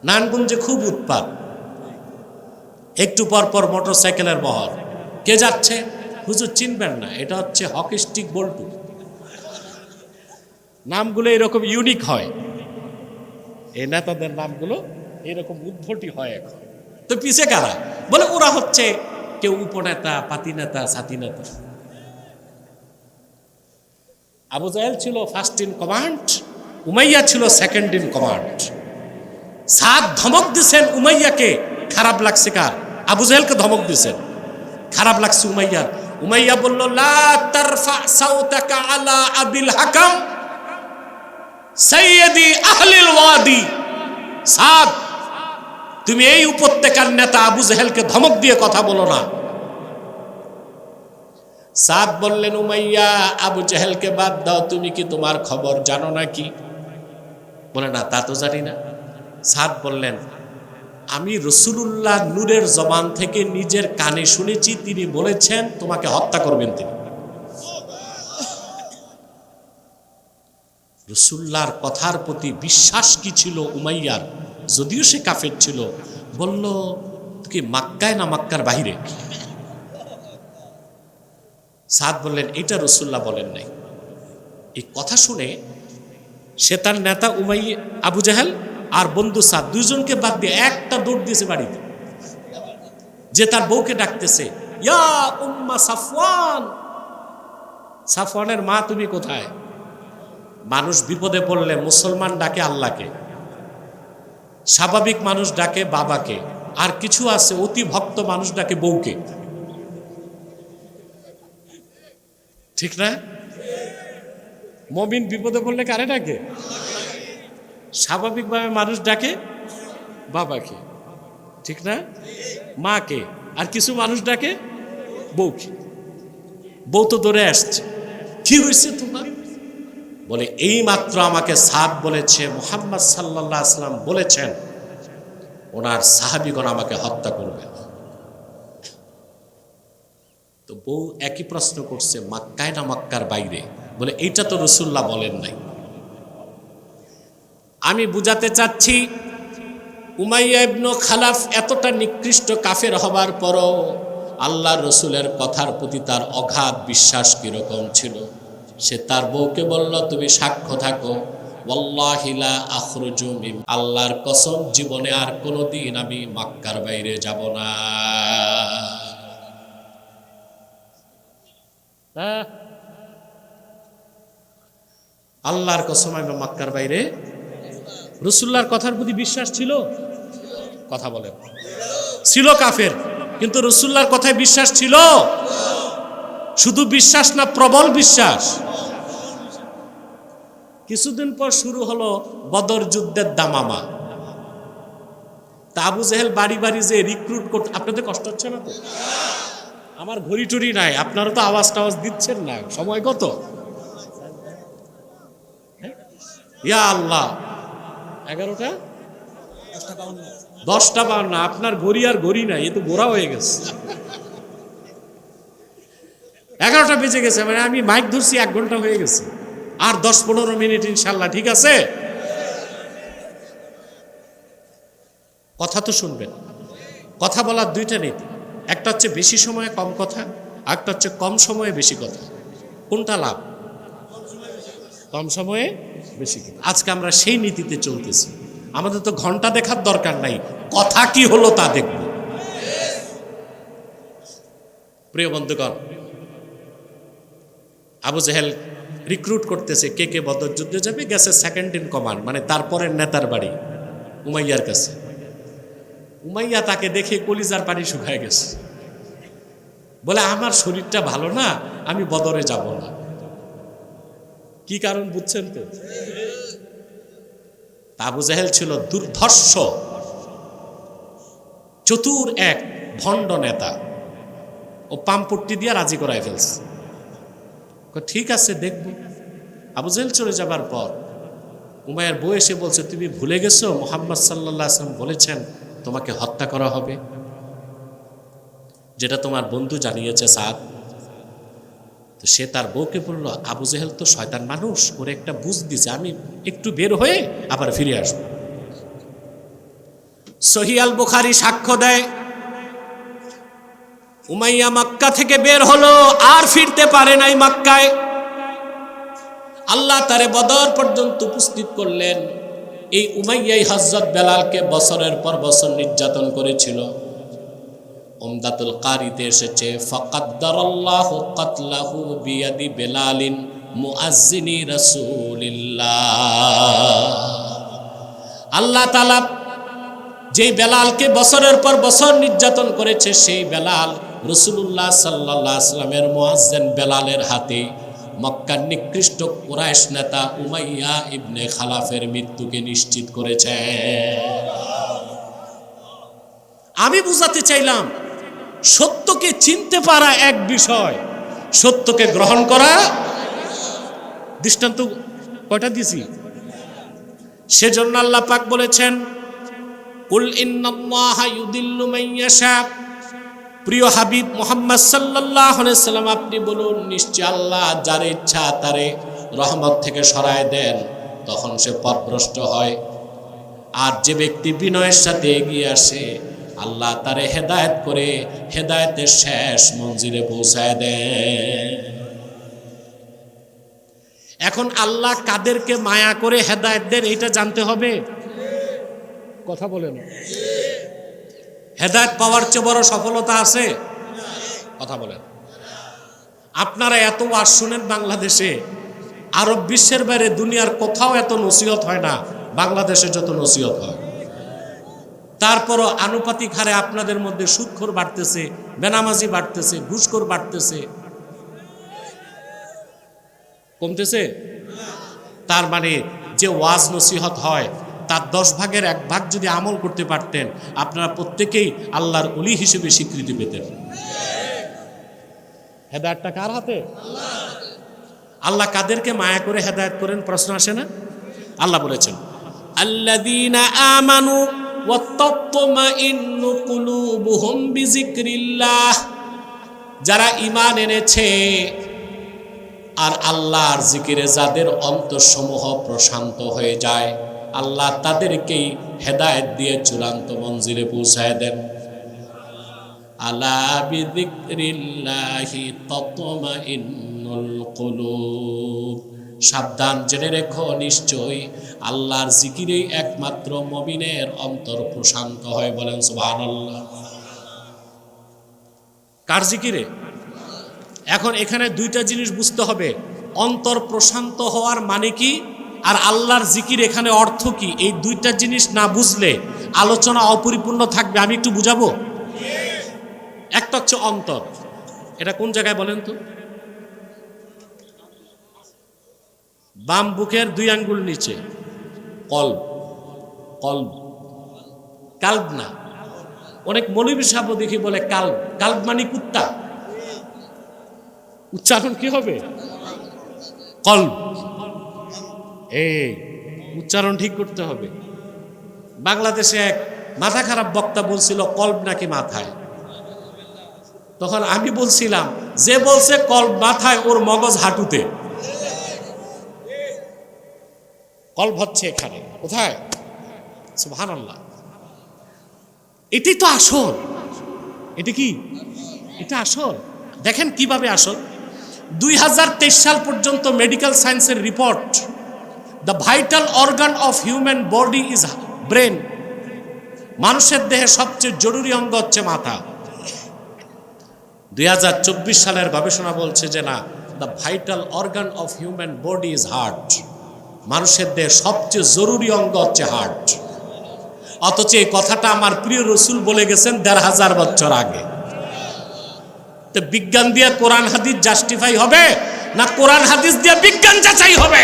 নানগঞ্জে খুব উৎপাত, একটু পর পর মোটর সাইকেলের বহর। কে যাচ্ছে? হুজুর চিনবেন না, এটা হচ্ছে হকি স্টিক বল্টু। নামগুলো এরকম ইউনিক হয়, এই নেতাদের নামগুলো এরকম উদ্ভটই হয় এখন। তো পিছে কারা? বলে ওরা হচ্ছে কেউ উপনেতা, পাতি নেতা, সাথী নেতা। আবু জাহেল ছিল ফার্স্ট ইন কমান্ড, উমাইয়া ছিল সেকেন্ড ইন কমান্ড। সাদ ধমক দিছেন উমাইয়াকে, খারাপ লাগছে কার? আবু জাহেলকে ধমক দিছেন, খারাপ লাগছে উমাইয়ার। উমাইয়া বলল, লা তারফা সাউতাকা আলা আবিল হাকাম সাইয়্যিদি আহলিল ওয়াদি। সাদ, তুমি এই উপত্যকার নেতা আবু জাহেলকে ধমক দিয়ে কথা বলো না। সাদ বললেন, উমাইয়া, আবু জাহেলকে বাদ দাও, তুমি কি তোমার খবর জানো নাকি? বলে, না, তা তো জানি না। সাদ বললেন, আমি রাসূলুল্লাহ নূরের জবান থেকে নিজের কানে শুনেছি, তিনি বলেছেন তোমাকে হত্যা করবেন তিনি। রাসূলুল্লাহর কথার প্রতি বিশ্বাস কি ছিল উমাইয়ার, যদিও সে কাফের ছিল। বলল, কি মক্কায় না মক্কার বাইরে? সাদ বললেন, এটা রাসূলুল্লাহ বলেন নাই। এই কথা শুনে সে তার নেতা উমাইয়া, আবু জাহেল আর বন্ধু সাদ, দুইজনকে বাদ দিয়ে একটা দৌড় দিয়েছে বাড়িতে, যে তার বউকে ডাকতেছে, ইয়া উম্মা সাফওয়ান, সাফওয়ানের মা তুমি কোথায়? মানুষ বিপদে পড়লে মুসলমান ডাকে আল্লাহকে, স্বাভাবিক মানুষ ডাকে বাবাকে, আর কিছু আছে অতি ভক্ত মানুষ ডাকে বউকে। ঠিক না? মুমিন বিপদে পড়লে কারে ডাকে? স্বাভাবিকভাবে মানুষ ডাকে বাবাকে, ঠিক না? মাকে, আর কিছু মানুষ ডাকে বউকে। বউ তো দৌড়ে আসছে, কি হয়েছে তোমার? বলে, এই মাত্র আমাকে সাদ বলেছে মুহাম্মদ সাল্লাল্লাহু আলাইহি ওয়াসাল্লাম বলেছেন ওনার সাহাবীগণ আমাকে হত্যা করবে। তো বউ একই প্রশ্ন করছে, মক্কায় না মক্কার বাইরে? বলে, এইটা তো রাসূলুল্লাহ বলেন নাই। আমি বুঝাতে চাচ্ছি, উমাইয়া ইবনে খালাফ এতটা নিকৃষ্ট কাফের হবার পরও আল্লাহর রাসূলের কথার প্রতি তার অগাধ বিশ্বাস কিরকম ছিল। সে তার বউকে বলল, তুমি সাক্ষ্য থাকো, ওয়াল্লাহি লা আখরুজু মিন, আল্লাহর কসম জীবনে আর কোনোদিন আমি মক্কার বাইরে যাব না। আল্লাহর কসম আমি মক্কার বাইরে। রাসূলুল্লাহর কথার প্রতি বিশ্বাস ছিল? কথা বলেন। ছিল কাফের, কিন্তু রাসূলুল্লাহর কথায় বিশ্বাস ছিল। শুধু বিশ্বাস না, প্রবল বিশ্বাস। কিছুদিন পর শুরু হলো বদর যুদ্ধের দামামা। তা আবু জেহেল বাড়ি বাড়ি যে রিক্রুট করতে, আপনাদের কষ্ট হচ্ছে না তো? আমার ঘড়ি টড়ি নাই, আপনারা তো আওয়াজ টাওয়াজ দিচ্ছেন না। সময় কত? ইয়া আল্লাহ, 11টা 10টা 52। আপনার ঘড়ি আর ঘড়ি নাই, এ তো গোড়া হয়ে গেছে। 11টা বেজে গেছে, মানে আমি মাইক ধরছি 1 ঘন্টা হয়ে গেছে, আর 10-15 মিনিট ইনশাল্লাহ। ঠিক আছে, কথা তো শুনবেন। কথা বলার দুইটা নীতি, একটা হচ্ছে বেশি সময়ে কম কথা, একটা হচ্ছে কম সময়ে বেশি কথা। কোনটা লাভ? কম সময়ে বেশি কথা। আজকে আমরা সেই নীতিতে চলতেছি। আমাদের তো ঘন্টা দেখার দরকার নাই, কথা কি হলো তা দেখব। প্রিয় বন্ধুগণ, আবু জেহেল রিক্রুট করতেছে কে কে বদর যুদ্ধে যাবে। গেছে সেকেন্ড ইন কমান্ড, মানে তারপরের নেতার বাড়ি উমাইয়ার কাছে। উমাইয়া তাকে দেখে কলিজার পানি শুকায় গেছে, বলে আমার শরীরটা ভালো না, আমি বদরে যাব না। কি কারণ বুঝছেন তো? আবু জেহেল ছিল দুর্ধর্ষ, চতুর এক ভণ্ড নেতা। ও পামপট্টি দিয়ে রাজি করায় ফেলছে। ঠিক আছে, দেখব। আবু জেহেল চলে যাবার পর উমাইয়ার বউ এসে বলছে, তুমি ভুলে গেছো মুহাম্মদ সাল্লাল্লাহু আলাইহি ওয়াসাল্লাম বলেছেন তোমাকে হত্যা করা হবে, যেটা তোমার বন্ধু জানিয়েছে সাদ। তো সে তার বউকে বলল, আবু জেহেল তো শয়তান মানুষ, ওরে একটা বুঝ দিছে, আমি একটু বের হয়ে আবার ফিরে আসবো। সহিহ আল বুখারী সাক্ষ্য দেয়, উমাইয়া মক্কা থেকে বের হলো, আর ফিরতে পারে নাই মক্কায়। আল্লাহ তারে বদর পর্যন্ত উপস্থিত করলেন। এই উমাইয়াই হযরত বেলালকে বছরের পর বছর নির্যাতন করেছিল। উমদাতুল কারিতে এসেছে, ফাকাদ্দারাল্লাহু কাতলাহু বিয়াদি বেলালিন মুআজ্জিনি রাসূলিল্লাহ। আল্লাহ তাআলা যেই বেলালকে বছরের পর বছর নির্যাতন করেছে, সেই বেলাল রাসূলুল্লাহ সাল্লাল্লাহু আলাইহি ওয়াসাল্লামের মুআজ্জিন বেলালের হাতে মক্কার নিকৃষ্ট কুরাইশ নেতা উমাইয়া ইবনে খালাফের মৃত্যুকে নিশ্চিত করেছে। আমি বুঝাতে চাইলাম, সত্যকে চিনতে পারা এক বিষয়, সত্যকে গ্রহণ করা। দৃষ্টান্ত কয়টা দিয়েছি? সেজন্য আল্লাহ পাক বলেছেন, কুল ইন্নাল্লাহা ইউদিল্লু মান ইয়াশা। প্রিয় হাবিব মুহাম্মদ সাল্লাল্লাহু আলাইহি সাল্লাম, আপনি বলুন, নিশ্চয় আল্লাহ যার ইচ্ছা তারে রহমত থেকে সরায় দেন, তখন সে পথভ্রষ্ট হয়। আর যে ব্যক্তি বিনয়ের সাথে এগিয়ে আসে, আল্লাহ তারে হেদায়েত করে হেদায়েতের শেষ মঞ্জিলে পৌঁছায় দেন। এখন আল্লাহ কাদেরকে মায়া করে হেদায়েত দেন, এটা জানতে হবে। কথা বলেন, হেদায়েত পাওয়ার চেয়ে বড় সফলতা আছে? কথা বলেন। আপনারা এত ওয়াজ শুনেন বাংলাদেশে, আরব বিশ্বের বাইরে দুনিয়ার কোথাও এত নসিহত হয় না বাংলাদেশে যত নসিহত হয়। তারপরও আনুপাতিক হারে আপনাদের মধ্যে সুদখোর বাড়তেছে, বেনামাজি বাড়তেছে, ঘুষখোর বাড়তেছে, কমতেছে। তার মানে যে ওয়াজ নসিহত হয় তার 10 ভাগের 1 ভাগ যদি আমল করতে পারতেন, আপনারা প্রত্যেকেই আল্লাহর ওলি হিসেবে স্বীকৃতি পেতেন। হেদায়েতটা কার হাতে? আল্লাহ কাদেরকে মায়া করে হেদায়েত করেন, প্রশ্ন আসে না? আল্লাহ বলেছেন, আল্লাযীনা আমানু ওয়া তাতমাইন্নু কুলুবুহুম বিযিকরিল্লাহ। যারা ঈমান এনেছে আর আল্লাহর জিকিরে যাদের অন্তরসমূহ প্রশান্ত হয়ে যায়, আল্লাহ তাদেরকেই হেদায়েত দিয়ে চূড়ান্ত মঞ্জিলে পৌঁছায় দেন। আলা বিযিকরিল্লাহি তাতমাইন্নুল কুলুব। সাবধান, জেনে রেখো, নিশ্চয়ই আল্লাহর জিকিরেই একমাত্র মুমিনের অন্তর প্রশান্ত হয়। বলেন সুবহানাল্লাহ। কার জিকিরে? এখন এখানে দুইটা জিনিস বুঝতে হবে, অন্তর প্রশান্ত হওয়ার মানে কি, আর আল্লাহর জিকির এখানে অর্থ কি। এই দুইটা জিনিস না বুঝলে আলোচনা অপরিপূর্ণ থাকবে। আমি একটু বুঝাবো। একটা হচ্ছে অন্তর, এটা কোন জায়গায় বলেন তো? বাম বুকের 2 আঙ্গুল নিচে কলব, কলব, কালব না। অনেক মৌলবী সাহেব দেখি বলে কালব, কালব মানে কুত্তা, উচ্চারণ কি হবে? কলব। উচ্চারণ ঠিক করতে হবে। বাংলাদেশে এক মাথা খারাপ বক্তা বলছিল কলব নাকি মাথায়। তখন আমি বলছিলাম, যে বলছে কলব মাথায় ওর মগজ হাঁটুতে, কলব হচ্ছে এখানে। কোথায়? সুবহানাল্লাহ। এটাই তো আসল। এটা কি? এটা আসল। দেখেন কিভাবে আসল। 2023 সাল পর্যন্ত মেডিকেল সায়েন্সের report, the vital organ of human body is brain. মানুষের দেহে সবচেয়ে জরুরি অঙ্গ হচ্ছে মাথা। 2024 সালের গবেষণা বলছে যে না, the vital organ of human body is heart. মানুষের দেহে সবচেয়ে জরুরি অঙ্গ হচ্ছে হার্ট। অথচ এই কথাটা আমার প্রিয় রসুল বলে গেছেন 1500 বছর আগে। তো বিজ্ঞান দিয়ে কোরআন হাদিস জাস্টিফাই হবে না কোরআন হাদিস দিয়ে বিজ্ঞান যাচাই হবে?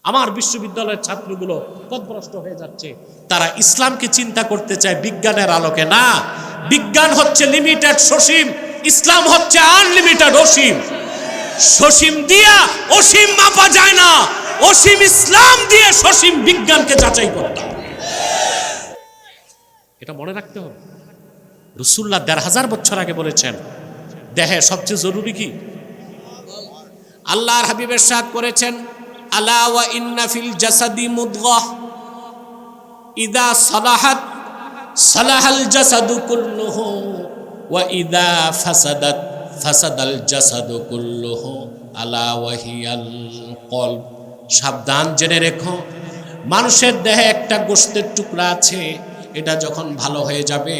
আমার বিশ্ববিদ্যালয়ের ছাত্রগুলো পথভ্রষ্ট হয়ে যাচ্ছে। তারা ইসলামকে চিন্তা করতে চায় বিজ্ঞানের আলোকে। না, বিজ্ঞান হচ্ছে লিমিটেড সসীম, ইসলাম হচ্ছে আনলিমিটেড অসীম। সসীম দিয়া অসীম মাপা যায় না, অসীম ইসলাম দিয়ে সসীম বিজ্ঞানকে যাচাই করতে হবে। এটা মনে রাখতে হবে। রাসূলুল্লাহ 1500 বছর আগে বলেছেন দেহে সবচেয়ে জরুরি কি? আল্লাহর হাবিব ইরশাদ করেছেন, আলা ওয়া ইন্না ফিল জাসাদি মুদগাহ ইদা সালাহাত সালাহাল জাসাদু কুল্লুহু ওয়া ইদা ফাসাদাত ফাসাদাল জাসাদু কুল্লুহু আলা ওয়া হিয়াল কলব। সাবধান, জেনে রেখো, মানুষের দেহে একটা গোশতের টুকরা আছে, এটা যখন ভালো হয়ে যাবে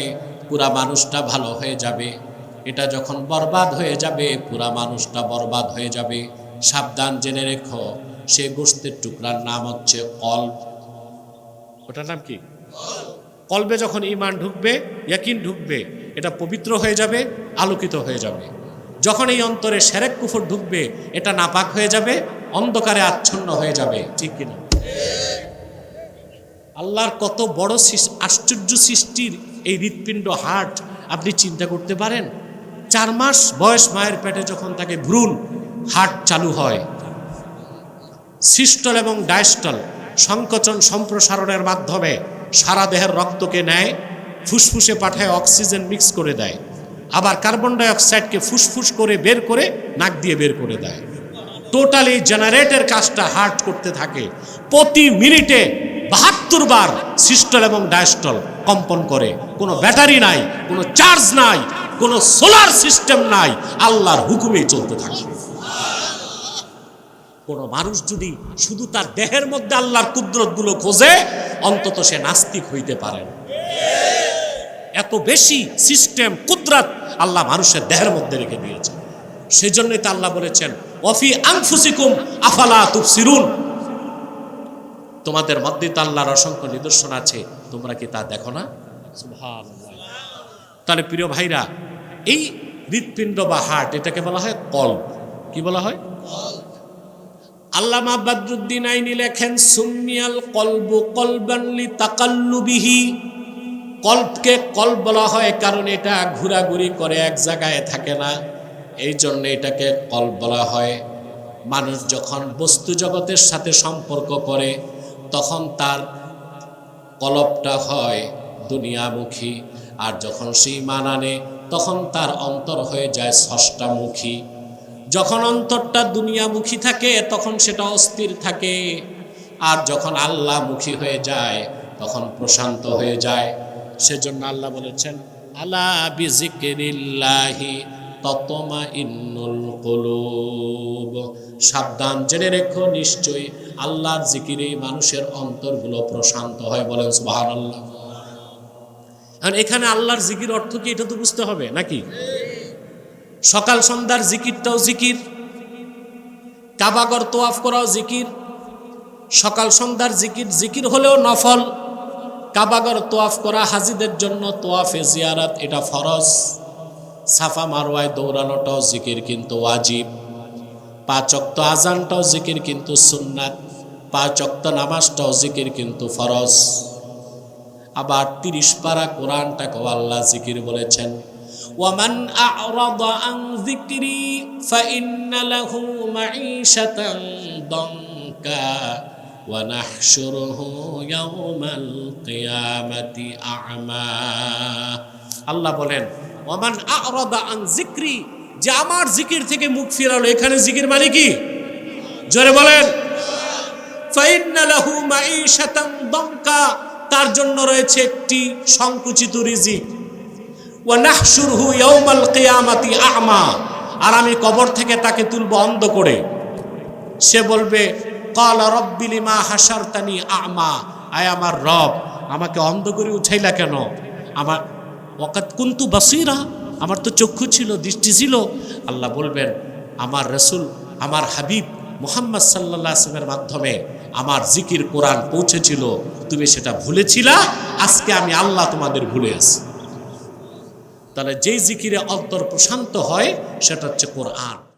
পুরা মানুষটা ভালো হয়ে যাবে, এটা যখন বরবাদ হয়ে যাবে পুরা মানুষটা বরবাদ হয়ে যাবে। সাবধান, জেনে রেখো, সে গোশতের টুকরার নাম হচ্ছে কলব। ওটার নাম কি? কলবে যখন ঈমান ঢুকবে, ইয়াকিন ঢুকবে, এটা পবিত্র হয়ে যাবে, আলোকিত হয়ে যাবে। যখন এই অন্তরে শিরক কুফর ঢুকবে, এটা নাপাক হয়ে যাবে, অন্ধকারে আচ্ছন্ন হয়ে যাবে। ঠিক কিনা? আল্লাহর কত বড় আশ্চর্য সৃষ্টির এই হৃৎপিণ্ড, হার্ট, আপনি চিন্তা করতে পারেন? 4 মাস বয়স মায়ের পেটে যখন তাকে ভ্রূণ, হার্ট চালু হয়। সিস্টল এবং ডায়াস্টল সংকোচন সম্প্রসারণের মাধ্যমে সারা দেহের রক্তকে নেয়, ফুসফুসে পাঠায়, অক্সিজেন মিক্স করে দেয়, আবার কার্বন ডাইঅক্সাইডকে ফুসফুস করে বের করে নাক দিয়ে বের করে দেয়। টোটালি জেনারেটের কাজটা হার্ট করতে থাকে। প্রতি মিনিটে 72 বার সিস্টল এবং ডায়াস্টল কম্পন করে। কোনো ব্যাটারি নাই, কোনো চার্জ নাই, কোনো সোলার সিস্টেম নাই, আল্লাহর হুকুমেই চলতে থাকে। কোন মানুষ যদি শুধু তার দেহের মধ্যে আল্লাহর কুদরতগুলো খোঁজে, অন্তত সে নাস্তিক হইতে পারে না। এত বেশি সিস্টেম, কুদরত আল্লাহ মানুষের দেহের মধ্যে রেখে দিয়েছে। সেজন্যই তো আল্লাহ বলেছেন, ওয়াফি আনফুসিকুম আফালা তুবসিরুন। তোমাদের মধ্যে তো আল্লাহর অসংখ্য নিদর্শন আছে, তোমরা কি তা দেখো না? সুবহানাল্লাহ। তাহলে প্রিয় ভাইরা, এই হৃৎপিণ্ড বা হার্ট, এটাকে বলা হয় কলব। কি বলা হয়? আল্লামা বদরুদ্দিন আইনি লেখেন, সুমিয়াল কলবু কলবান লিতাকাল্লুবিহি। কলবকে কলব বলা হয় কারণ এটা ঘোরাঘুরি করে, এক জায়গায় থাকে না, এই জন্য এটাকে কলব বলা হয়। মানুষ যখন বস্তু জগতের সাথে সম্পর্ক করে তখন তার কলবটা হয় দুনিয়ামুখী, আর যখন সে ঈমান আনে তখন তার অন্তর হয়ে যায় স্রষ্টামুখী। যখন অন্তরটা দুনিয়ামুখী থাকে তখন সেটা অস্থির থাকে, আর যখন আল্লাহমুখী হয়ে যায় তখন প্রশান্ত হয়ে যায়। সেজন্য আল্লাহ বলেছেন, আলা বিযিকরিল্লাহি তাতমাইন্নুল কুলুব। সাবধান, জেনে রেখো, নিশ্চয়ই আল্লাহর জিকিরে মানুষের অন্তরগুলো প্রশান্ত হয়। বলেন সুবহানাল্লাহ। এখন এখানে আল্লাহর জিকির অর্থ কি, এটা তো বুঝতে হবে নাকি? সকাল সন্ধ্যার জিকিরটাও জিকির, কাবাগর তোয়াফ করাও জিকির। সকাল সন্ধ্যার জিকির জিকির হলেও নফল, কাবাগর তোয়াফ করা হাজিদের জন্য তোয়াফে জিয়ারাত, এটা ফরজ। সাফা মারওয়ায় দৌড়ানোটাও জিকির কিন্তু ওয়াজিব। 5 ওয়াক্ত আজানটাও জিকির কিন্তু সুন্নাত, 5 ওয়াক্ত নামাজটাও জিকির কিন্তু ফরজ। আবার 30 পারা কোরআনটাকেও আল্লাহ জিকির বলেছেন, ওয়ামান আ'রাদা আন যিকরি ফাইন্না লাহু মাঈশাতান দানকা ওয়া নাহশুরুহু ইয়াওমাল কিয়ামাতি আ'মা। আল্লাহ বলেন, ওয়ামান আ'রাদা আন যিকরি, যে আমার জিকির থেকে মুখ ফিরালো। এখানে জিকির মানে কি? জোরে বলেন। ফাইন্না লাহু মাঈশাতান দানকা, তার জন্য রয়েছে একটি সংকুচিত রিজিক। ওয়া নাহশুরুহু ইয়াওমাল কিয়ামাতি আ'মা, আর আমি কবর থেকে তাকে তুলব অন্ধ করে। সে বলবে, ক্বালা রাব্বি লিমা হাশারতানি আ'মা, আয় আমার রব, আমাকে অন্ধ করে উঠাইলা কেন? আমার ওয়াকাদ কুনতু বাসীরা, আমার তো চক্ষু ছিল, দৃষ্টি ছিল। আল্লাহ বলবেন, আমার রাসূল, আমার হাবিব মুহাম্মদ সাল্লাল্লাহু আলাইহি ওয়াসাল্লামের মাধ্যমে আমার জিকির কোরআন পৌঁছেছিল, তুমি সেটা ভুলেছিলা, আজকে আমি আল্লাহ তোমাদের ভুলে আছি। তাহলে যেই জিকিরে অন্তর প্রশান্ত হয় সেটা হচ্ছে কোরআন।